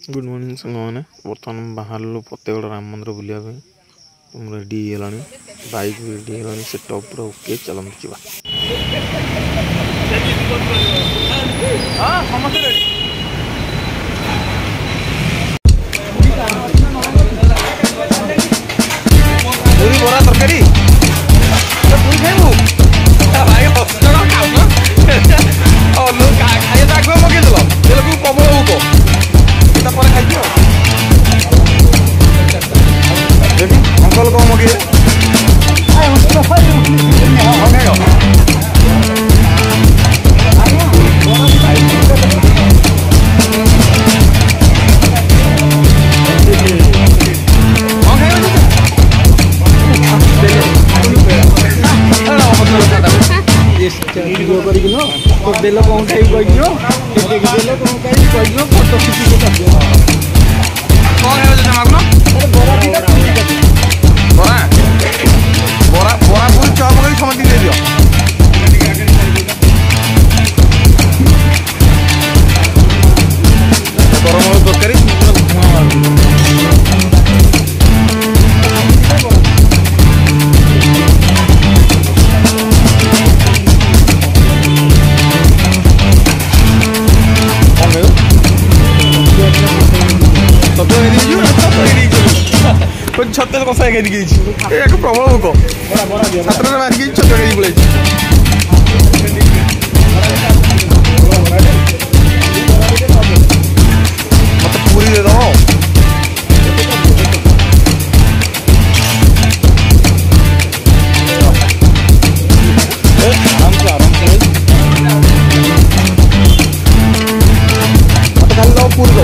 Good morning संग मैंने बर्तमान बाहर फतेगड़ राम मंदिर बुलिया रेडी है बाइक भी रेडी है सेटअप पूरा ओके चलते जावा पूरी बड़ा तरकारी पूरी खाइबू भाई खाइए तो आगे मगे देल तेल कमल हो पर खाई देखी अंकल कौन मगे देल कौन खाई कह फोटो खींची कौन है बरा बरा बरा बरा पूरी चप कर समझ दे दियो गरम तरकारी छत्ते कसा एक प्रबल लोक छात्र मारिक छत पड़े मत पूरी दे दो मत खाली दो पूरी दो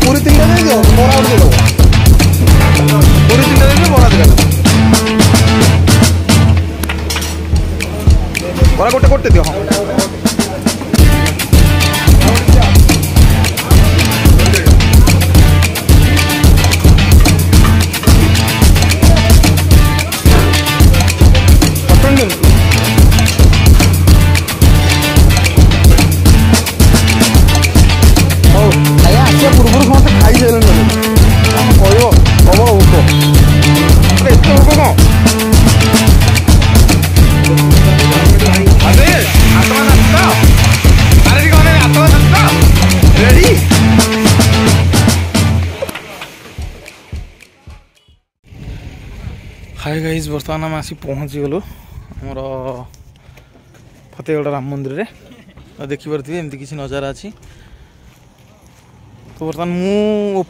पूरी तीन दे दो बड़ा दे दो पूरी तीन दे दो बड़ा दे दो बड़ा गोटे गोटे दियो हाँ पूर्व समस्त खाई सारे कह प्रबल भोक एत भोक कौन अरे आत्मा नाचता अरे कौन आत्मा नाचता रेडी हाय गाइज बर्तमान आम आसी पहुँची गलु आमर फतेगड़ राम मंदिर रे देखिपे एमती किसी नजारा अच्छी तो बर्तमान मुझे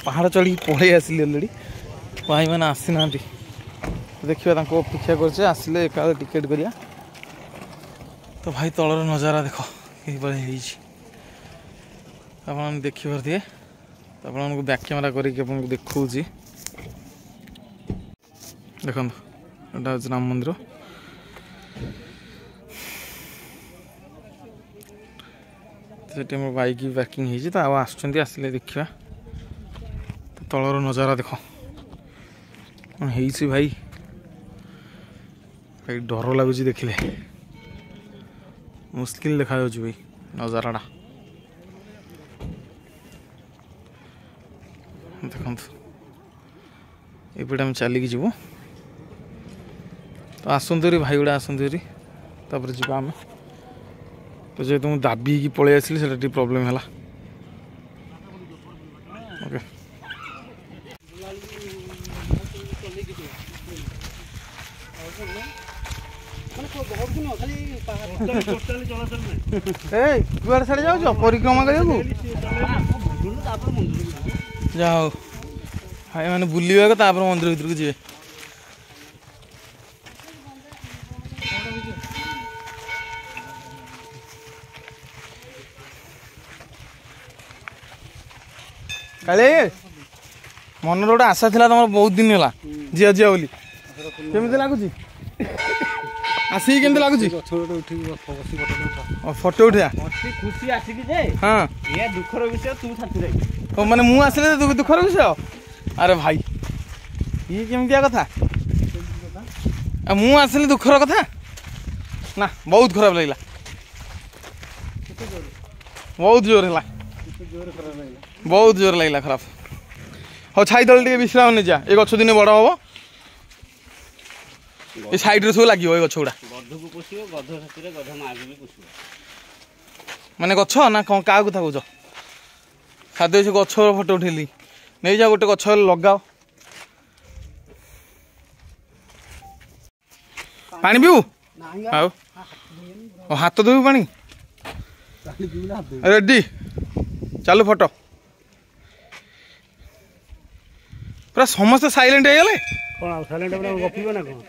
पहाड़ चढ़ी पलि आसली अलरेडी भाई मैंने आसी ना देखिए अपेक्षा कर आसिले एका टिकेट करिया तो भाई तलर नजारा देख ये आप देखिपे तो आपको बैक कैमेरा करके देखा देखो यहाँ राम मंदिर से मोर बाइक भी पार्किंग होती तो आसले देखा तो तलर नजारा देख कौन है भाई भाई डर लगुच देखिले मुस्किल देखा भाई नजारा देखो ये चलिकी जीवु तो आसतरी भाई गुड़ा आसतरी जा आम तो जेहतु मुझे दाबी की पलि आसली से प्रॉब्लम है ओके कुआड़े साड़े जाओ परिक्रमा करने जाओ भाई मैंने बुलवा मंदिर भीतर को जी काले मन गोटे आशा था तुम बहुत दिन है झील झील बोली केमी लगुच आसिक केमती लगुच फोटो उठा खुशी आसिक जे हाँ ये दुखर विषय तू साथी ओ माने मु आसले दुखर विषय अरे भाई ये केमतिया कथा मु आसले दुखर कथा ना बहुत खराब लगे बहुत जोर है बहुत जोर लगे खराब हाँ छाई तले टे विश्राम नहीं जा ये गछ दिन बड़ हम ये साइड सब लगे ये गछ गुड़ा माने गछ ना कौन क्या कथा कौच खाद्य से गछ फोटो उठेली नहीं जा गोटे गछ लगाओ पानी पीऊ आओ हाथ धोबू पानी रेडी चलो फोटो पूरा समस्त साइलेंट हो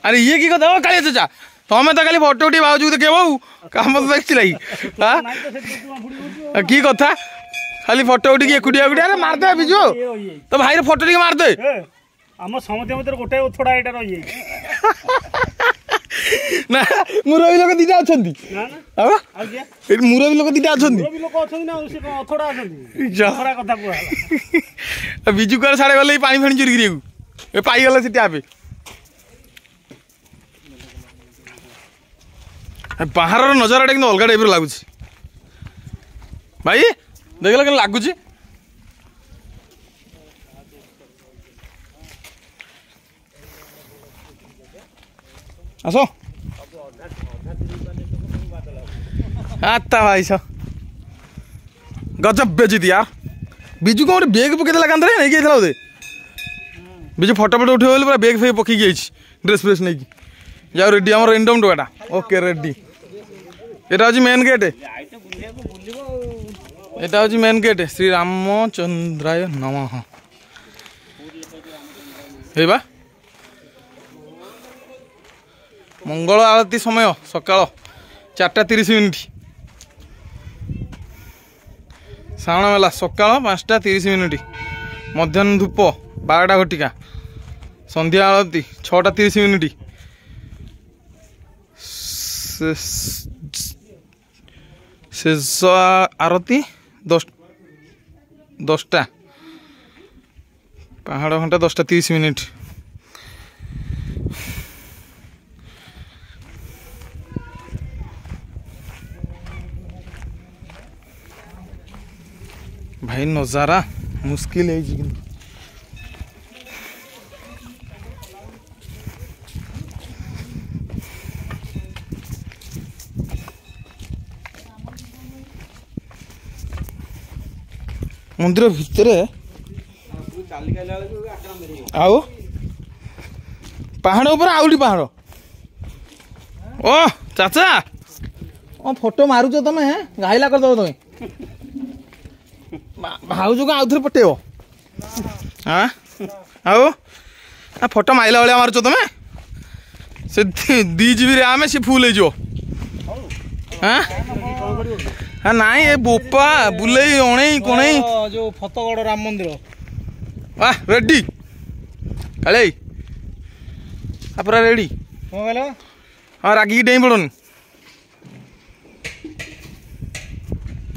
अरे ये की कथा काली चाचा तुम तो खाली फोटो उठी बाजू देखे बहु काम तो देखी लगी की कथा खाली फोटो उठी एकुटिया एकुटिया अरे मारदे बिजु तो भाई फोटो टी मारदे आम समझ गोटे थोड़ा यहाँ रही ना मुरबी लोक दीटा अच्छा मुरबी लोक दीटा अच्छा बिजु कुआर साड़े गले पानी फाणी चोरी कर पाईगला से ट्याप बाहर नजारा कि अलग टाइप लगुच भाई देख के लगुच आसो आता भाई स गजब बेजित यार बिजु कौन बेग पकईला कांदे नहीं गया बोधे बिजु फटो फटो उठे पूरा बेग फेग पकई गई ड्रेस फ्रेस नहीं जाओ रेडी आम रेंडम टोकाटा ओके रेडी यहाँ हूँ मेन गेट यहाँ हूँ मेन गेट श्री रामचंद्राय नमः हे बा मंगल आरती समय सकाल 4:30 श्रावण मेला सकाल 5:30 मध्याह्न धूप 12टा घटिका संध्या आरती 6:30 शेष आरती 10टा पहाड़ घंटा 10:30 भाई नजारा मुश्किल है जी मंदिर भितर आओ पहाड़ ऊपर आउटी पहाड़ ओ चाचा ओ फोटो मारुच तमें घाइला करदो तमें भाउज को आउ थे पटेब हाँ आओ फोटो माइला भाया मारुच तमें से 2 GB रैम से फुल हो हाँ नाई ए बोपा बुले अणे कोणे जो फतगड़ राम मंदिर वाह रेडी काले पूरा रेडी हाँ रागी डेई पड़ोनी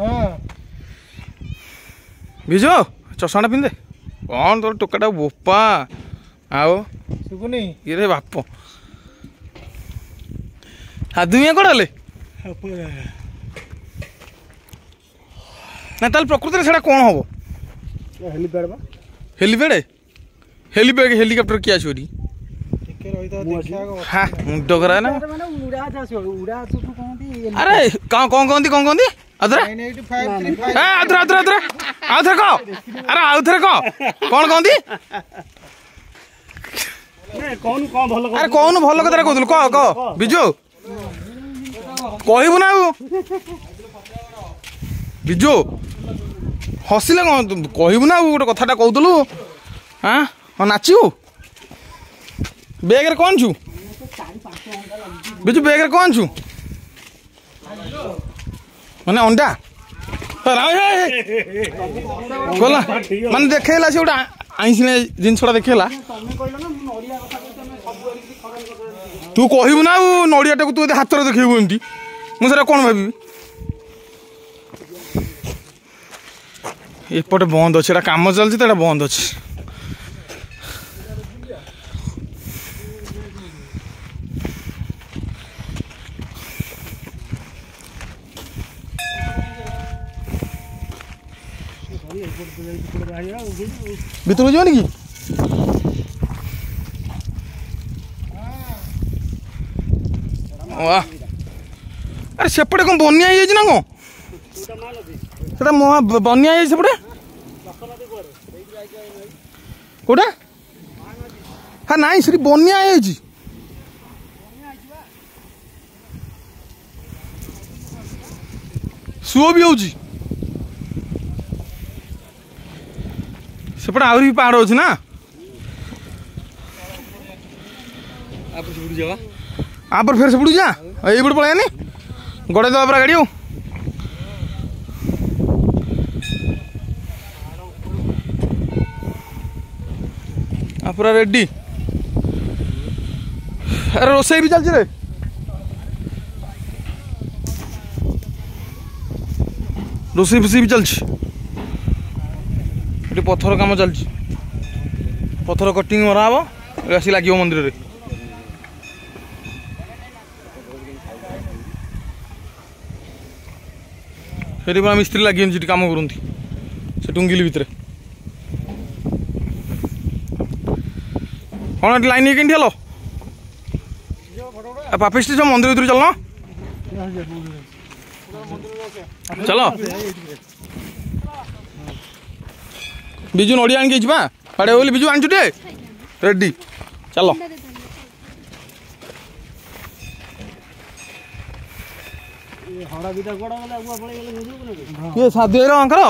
हाँ बिजो चषाटा पिंधे कौन तोर टोकाटा बोपा आओ सुकुनी ये बाप हादुमिया कड़े ना ताल प्रकृति से कौन हम हेलीपैड हेलीपैड हेलीपैड हेलिकप्टर किया छोरी हाँ मुंड करा ना अरे कौन कहती आउथरे कौन कहती अरे कौन भल कथा कहलु कह बिजु कहबू ना बिजु हसिले कौन कहबू ना गोटे कथाटा कहलु हाँ हाँ नाचू बेग कौन छु बिजु बेग कौन छु माने अंडा गला माने देखेला से गोटे आईसिने जिनसटा देखेला तू कहबू ना नड़ियाटा को तू हाथ में देखू एमती मुझे कौन भावी एपटे बंद अच्छे कम चलता बंद अच्छे ଭିତରକୁ ଯିବନି କି? ଆରେ ସେପଟେ କ'ଣ ବନ୍ୟା ହେଇଯାଇଛି ନା କ'ଣ? ସେଟା ବନ୍ୟା ହେଇଯାଇଛି ସେପଟେ କୋଉଟା? ହଁ ନାଇଁ ସେଠି ବନ୍ୟା ହେଇଯାଇଛି। ସୁଅ ବି ହଉଛି ସେପଟେ, ଆହୁରି ବି ପାହାଡ଼ ଅଛି ନା। ଆପରେ ଫେର ସେପଟକୁ ଯା, ଏଇପଟେ ପଳେଇଆନି ଗଡ଼େଇ ଦେବା ପୁରା ଗାଡ଼ି ଆଉ ପୁରା ରେଡି। ଆରେ ରୋଷେଇ ବି ଚାଲିଛି ରେ, ରୋଷେଇ ଫୋଷେଇ ବି ଚାଲିଛି। ଏଠି ପଥର କାମ ଚାଲିଛି, ପଥର କଟିଂ ମରା ହବ, ଆସି ଲାଗିବ ମନ୍ଦିରରେ। ସେଠି ପୁରା ମିସ୍ତ୍ରୀ ଲାଗିଛନ୍ତି, ସେଠି କାମ କରନ୍ତି ସେ ଟୁଙ୍ଗିଲି ଭିତରେ। କ'ଣ ଏଠି ଲାଇନ୍ ହେଇକି ହେଲ ପାପିଷ୍ଟି ସବୁ ମନ୍ଦିର ଭିତରୁ ଚାଲ ଚାଲ। ବିଜୁ ନଡ଼ିଆ ଆଣିକି ଯିବା ବାଡ଼େ ବୋଲି। ବିଜୁ ଆଣିଛୁ ଟେ ରେଡି ଚାଲ। କିଏ ସାଧୁ ଆଙ୍କର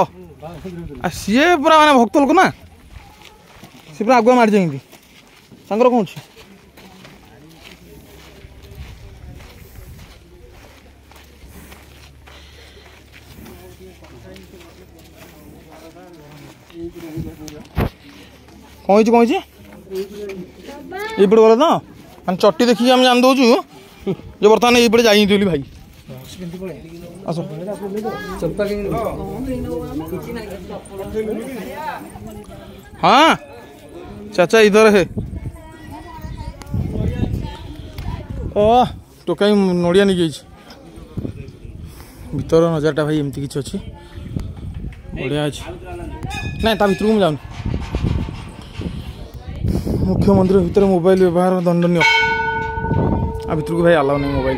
ସିଏ ପୁରା ମାନେ ଭକ୍ତ ଲୋକ ନା, ସିଏ ପୁରା ଆଗୁଆ ମାରି ଯାଇଛନ୍ତି। ତାଙ୍କର କ'ଣ ଅଛି? କ'ଣ ହେଇଛି କ'ଣ ହେଇଛି? ଏଇପଟେ ଗଲେ ତ ମାନେ ଚଟି ଦେଖିକି ଆମେ ଜାଣି ଦେଉଛୁ ଯେ ବର୍ତ୍ତମାନ ଏଇପଟେ ଯାଇଛନ୍ତି ବୋଲି। ଭାଇ ଆସ हाँ चाचा इधर है। टोकाई नड़िया नहीं गई भीतर नजारटा भाई एमती किसी अच्छी बढ़िया अच्छी ना ता भर को जाऊँ। मुख्य मंदिर भीतर मोबाइल व्यवहार दंडनीय। आ भर को भाई अलाउ नहीं मोबाइल।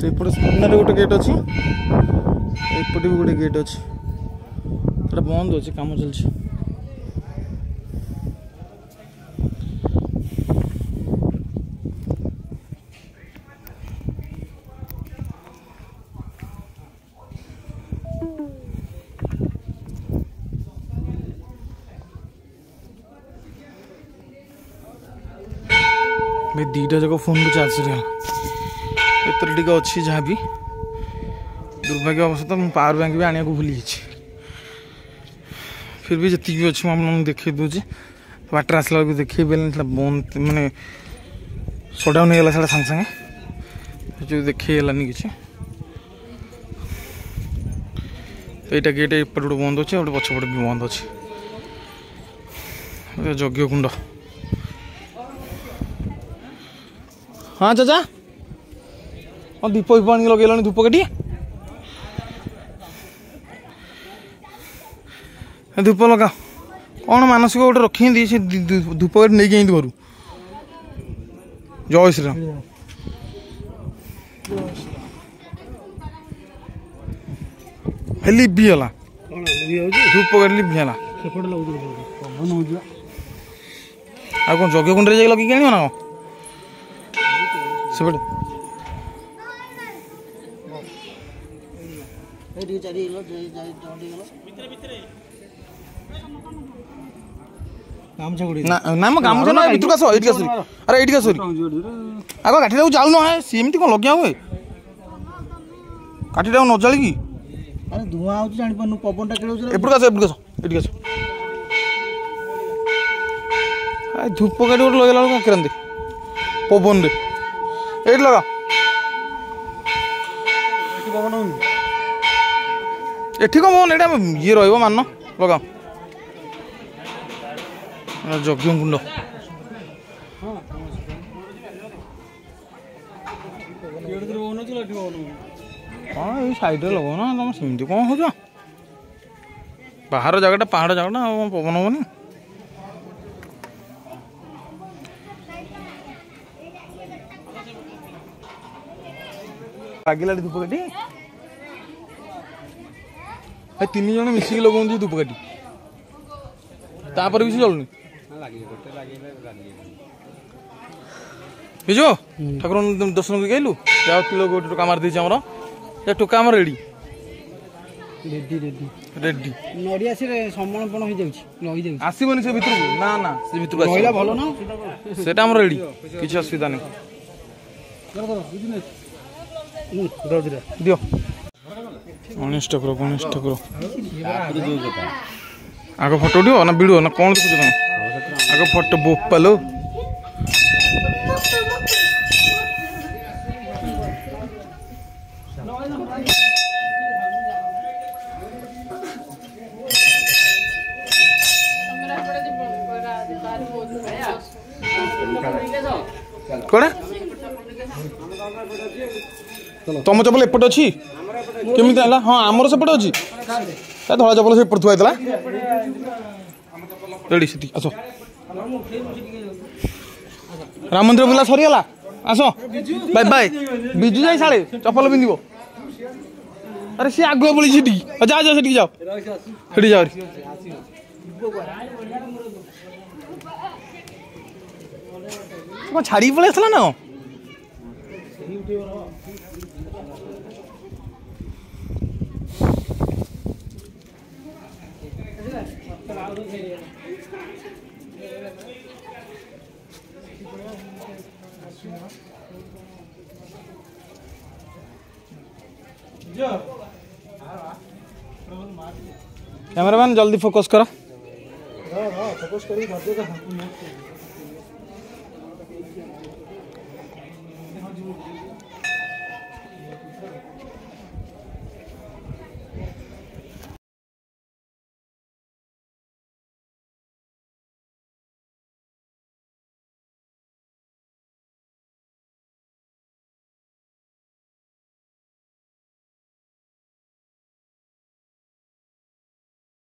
एपटे सामने गोटे गेट अच्छी, एपटे भी गोटे गेट अच्छी, बंद अच्छे काम चलती। भाई दीटा जाक फोन को चार्ज रहा एतर टिके अच्छी जहाँ भी दुर्भाग्य अवस्था मुझे पावर बैंक भी आने को भूली जाइए। फिर भी जी भी अच्छी मुझे देखे दूसरी बाटर आसला बेलू देखे बंद माने सटडाउन हो गला सागे सागे जो देखलानी कि यहाँ गेट एपटे गोटे बंद अच्छे गोटे पछपटे भी बंद अच्छे। यज्ञ कुंड हाँ चाचा हाँ दीप फीप आनी लगे धूपकाठी धूप लगा कौन मानसिक गोटे रखी से धूपकाठी नहीं गई घर। जय श्रीराम। लिपि है धूपकाठी लिपि है आ कौन यज्ञ कुंड लगे आण ना सेपटे ना गामछा ना भर आस ये अरे ये आग काठीटा जाऊ ना सीमती कौन लगे हुए काठीटा न जाली कि धुआं पवन एपट आस धूपकाठी गोटे लगे कौन करते पवन रे ये लगा एठी कौन ये मान लगा ଯଜ୍ଞ କୁଣ୍ଡ କ'ଣ ଏଇ ସାଇଡ଼ରେ ଲଗାଉନ ତମେ ସେମିତି କ'ଣ ହଉଛ ବାହାର ଜାଗାଟା ପାହାଡ଼ ଜାଗାଟା ଆଉ ପବନ ହବନି ଲାଗିଲାଟି ଧୂପକାଠି ଏ 3 ଜଣ ମିଶିକି ଲଗାଉଛନ୍ତି ଧୂପକାଠି ତାପରେ କିଛି ଚଳୁନି ବୁଝ ଠାକୁର ଦର୍ଶନ କରିକି ଆଇଲୁ ଯାଅ କିଲୋ ଗୋଟେ ଟୋକା ମାରି ଦେଇଛି ଆମର ଏ ଟୋକା ଆମର ରେଡ଼ି ରେଡ଼ି ନଡ଼ିଆ ସିରେ ସମର୍ପଣ ହେଇଯାଉଛି ରହିଯାଉଛି ଆସିବନି ସେ ଭିତରକୁ ନା ନା ସେ ଭିତରକୁ ଆସିବ ଭଲ ନା ସେଟା ଆମର ରେଡ଼ି କିଛି ଅସୁବିଧା ନାହିଁ ଦିଅ ଗଣେଶ ଠାକୁର ଆଗ ଫଟୋ ଉଠିବ ନା ଭିଡ଼ିଓ ନା କ'ଣ ଦେଖୁଛ ତମେ ଆଗ ଫଟୋ ବୋପାଲୋ कौन तुम चपल एपटे अच्छी केमी हाँ आमर सेपटे अच्छी धला चपल से थुआ रेडी से आस राम मंदिर बुला सरीगला आस बाय बाय बिजु जाए साड़े चपल पिंधब अरे सी आगुआ पड़ी से जा जा से जाओ से जाओ छाड़ी पलि आसला ना कैमरामैन जल्दी फोकस करो।